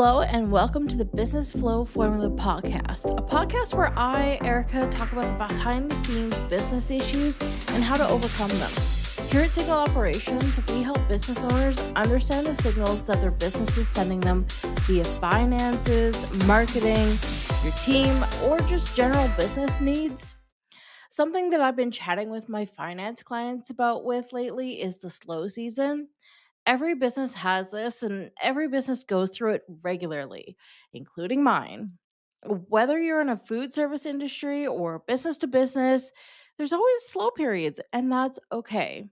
Hello, and welcome to the Business Flow Formula Podcast, a podcast where I, Erica, talk about the behind the scenes business issues and how to overcome them. Here at Signal Operations, we help business owners understand the signals that their business is sending them via finances, marketing, your team, or just general business needs. Something that I've been chatting with my finance clients about with lately is the slow season. Every business has this, and every business goes through it regularly, including mine. Whether you're in a food service industry or business to business, there's always slow periods, and that's okay.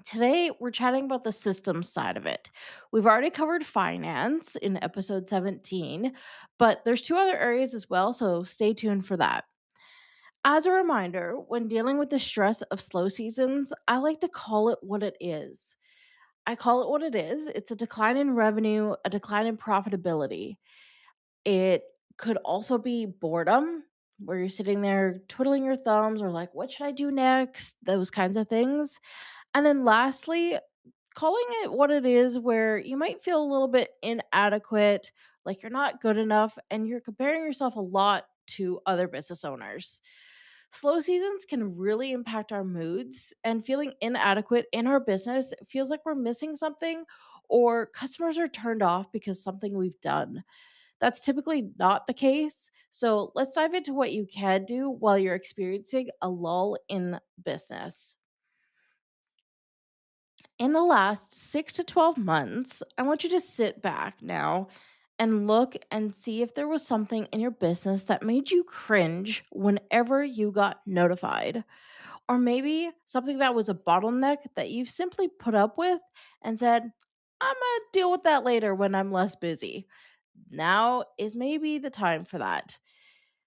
Today, we're chatting about the systems side of it. We've already covered finance in episode 17, but there's two other areas as well, so stay tuned for that. As a reminder, when dealing with the stress of slow seasons, I like to call it what it is. I call it what it is. It's a decline in revenue, a decline in profitability. It could also be boredom, where you're sitting there twiddling your thumbs or like, what should I do next? Those kinds of things. And then lastly, calling it what it is, where you might feel a little bit inadequate, like you're not good enough, and you're comparing yourself a lot to other business owners. Slow seasons can really impact our moods, and feeling inadequate in our business feels like we're missing something, or customers are turned off because something we've done. That's typically not the case. So let's dive into what you can do while you're experiencing a lull in business. In the last 6 to 12 months, I want you to sit back now and look and see if there was something in your business that made you cringe whenever you got notified. Or maybe something that was a bottleneck that you've simply put up with and said, I'm going to deal with that later when I'm less busy. Now is maybe the time for that.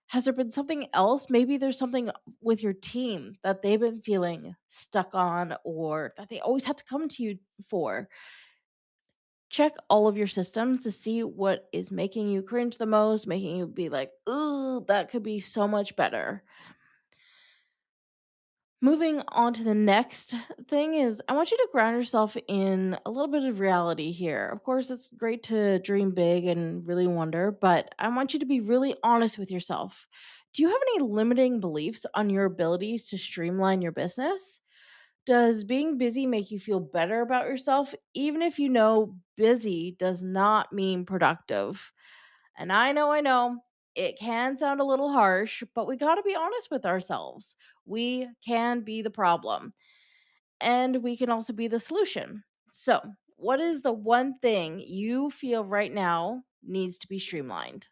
Has there been something else? Maybe there's something with your team that they've been feeling stuck on or that they always have to come to you for. Check all of your systems to see what is making you cringe the most, making you be like, ooh, that could be so much better. Moving on to the next thing is I want you to ground yourself in a little bit of reality here. Of course, it's great to dream big and really wonder, but I want you to be really honest with yourself. Do you have any limiting beliefs on your abilities to streamline your business? Does being busy make you feel better about yourself, even if you know busy does not mean productive? And I know, it can sound a little harsh, but we got to be honest with ourselves. We can be the problem, and we can also be the solution. So, what is the one thing you feel right now needs to be streamlined?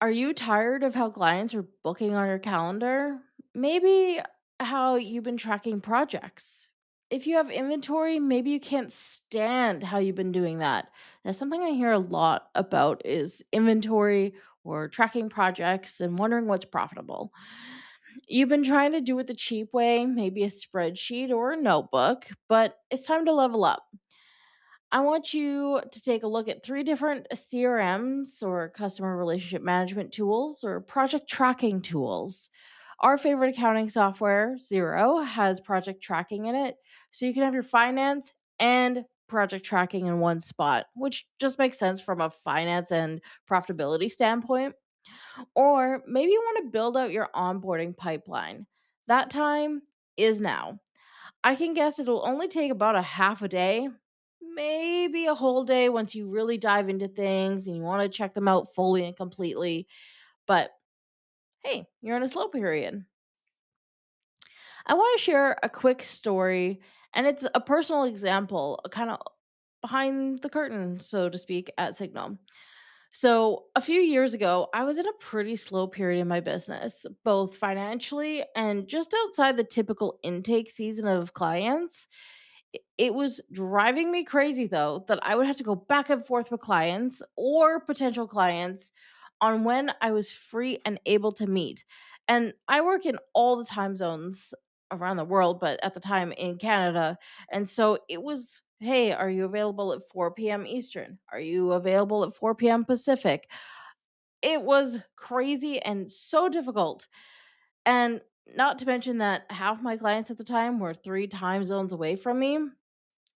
Are you tired of how clients are booking on your calendar? Maybe how you've been tracking projects. If you have inventory, maybe you can't stand how you've been doing that. That's something I hear a lot about is inventory or tracking projects and wondering what's profitable. You've been trying to do it the cheap way, maybe a spreadsheet or a notebook, but it's time to level up. I want you to take a look at three different CRMs or customer relationship management tools or project tracking tools. Our favorite accounting software, Xero, has project tracking in it. So you can have your finance and project tracking in one spot, which just makes sense from a finance and profitability standpoint. Or maybe you want to build out your onboarding pipeline. That time is now. I can guess it'll only take about a half a day, maybe a whole day once you really dive into things and you want to check them out fully and completely. But hey, you're in a slow period. I want to share a quick story, and it's a personal example, kind of behind the curtain, so to speak, at Signal. So, a few years ago, I was in a pretty slow period in my business, both financially and just outside the typical intake season of clients. It was driving me crazy though that I would have to go back and forth with clients or potential clients on when I was free and able to meet. And I work in all the time zones around the world, but at the time in Canada. And so it was, hey, are you available at 4 p.m. Eastern? Are you available at 4 p.m. Pacific? It was crazy and so difficult. And not to mention that half my clients at the time were three time zones away from me.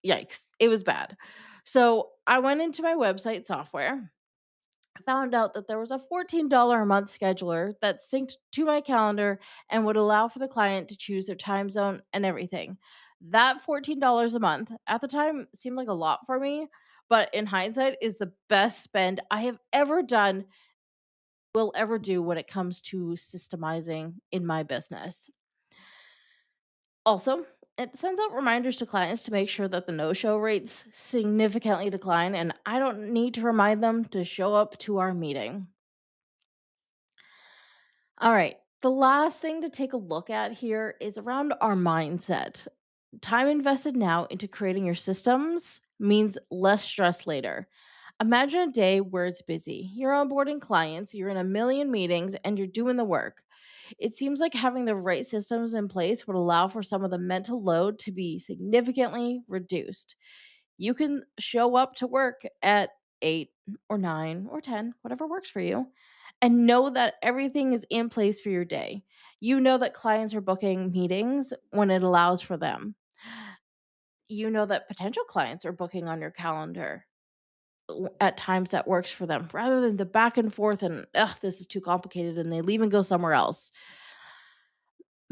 Yikes, it was bad. So I went into my website software, found out that there was a $14 a month scheduler that synced to my calendar and would allow for the client to choose their time zone and everything. That $14 a month at the time seemed like a lot for me, but in hindsight is the best spend I have ever done, will ever do when it comes to systemizing in my business. Also, it sends out reminders to clients to make sure that the no-show rates significantly decline and I don't need to remind them to show up to our meeting. All right. The last thing to take a look at here is around our mindset. Time invested now into creating your systems means less stress later. Imagine a day where it's busy. You're onboarding clients, you're in a million meetings, and you're doing the work. It seems like having the right systems in place would allow for some of the mental load to be significantly reduced. You can show up to work at 8 or 9 or 10, whatever works for you, and know that everything is in place for your day. You know that clients are booking meetings when it allows for them. You know that potential clients are booking on your calendar at times that works for them rather than the back and forth and, ugh, this is too complicated and they leave and go somewhere else.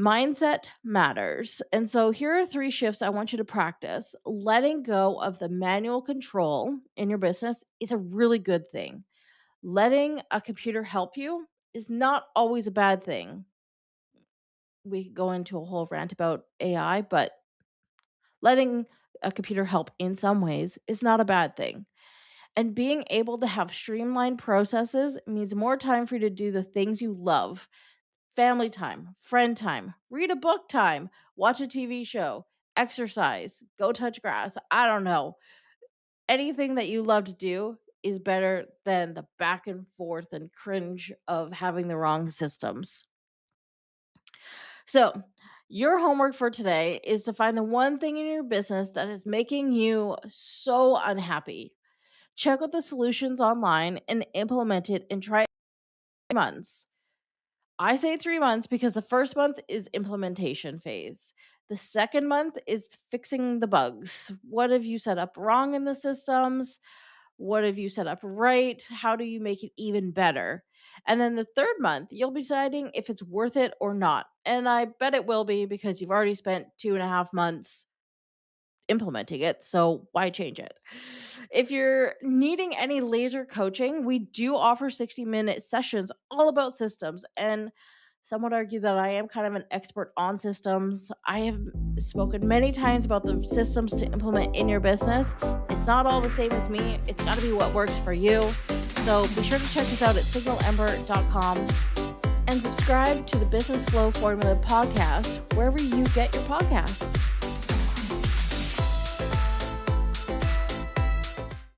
Mindset matters. And so here are three shifts I want you to practice. Letting go of the manual control in your business is a really good thing. Letting a computer help you is not always a bad thing. We could go into a whole rant about AI, but letting a computer help in some ways is not a bad thing. And being able to have streamlined processes means more time for you to do the things you love: family time, friend time, read a book time, watch a TV show, exercise, go touch grass. I don't know. Anything that you love to do is better than the back and forth and cringe of having the wrong systems. So, your homework for today is to find the one thing in your business that is making you so unhappy. Check out the solutions online and implement it and try it for months. I say 3 months because the first month is implementation phase. The second month is fixing the bugs. What have you set up wrong in the systems? What have you set up right? How do you make it even better? And then the third month, you'll be deciding if it's worth it or not. And I bet it will be because you've already spent 2.5 months implementing it. So why change it? If you're needing any laser coaching, we do offer 60-minute sessions all about systems. And some would argue that I am kind of an expert on systems. I have spoken many times about the systems to implement in your business. It's not all the same as me, it's got to be what works for you. So be sure to check us out at signalember.com and subscribe to the Business Flow Formula podcast wherever you get your podcasts.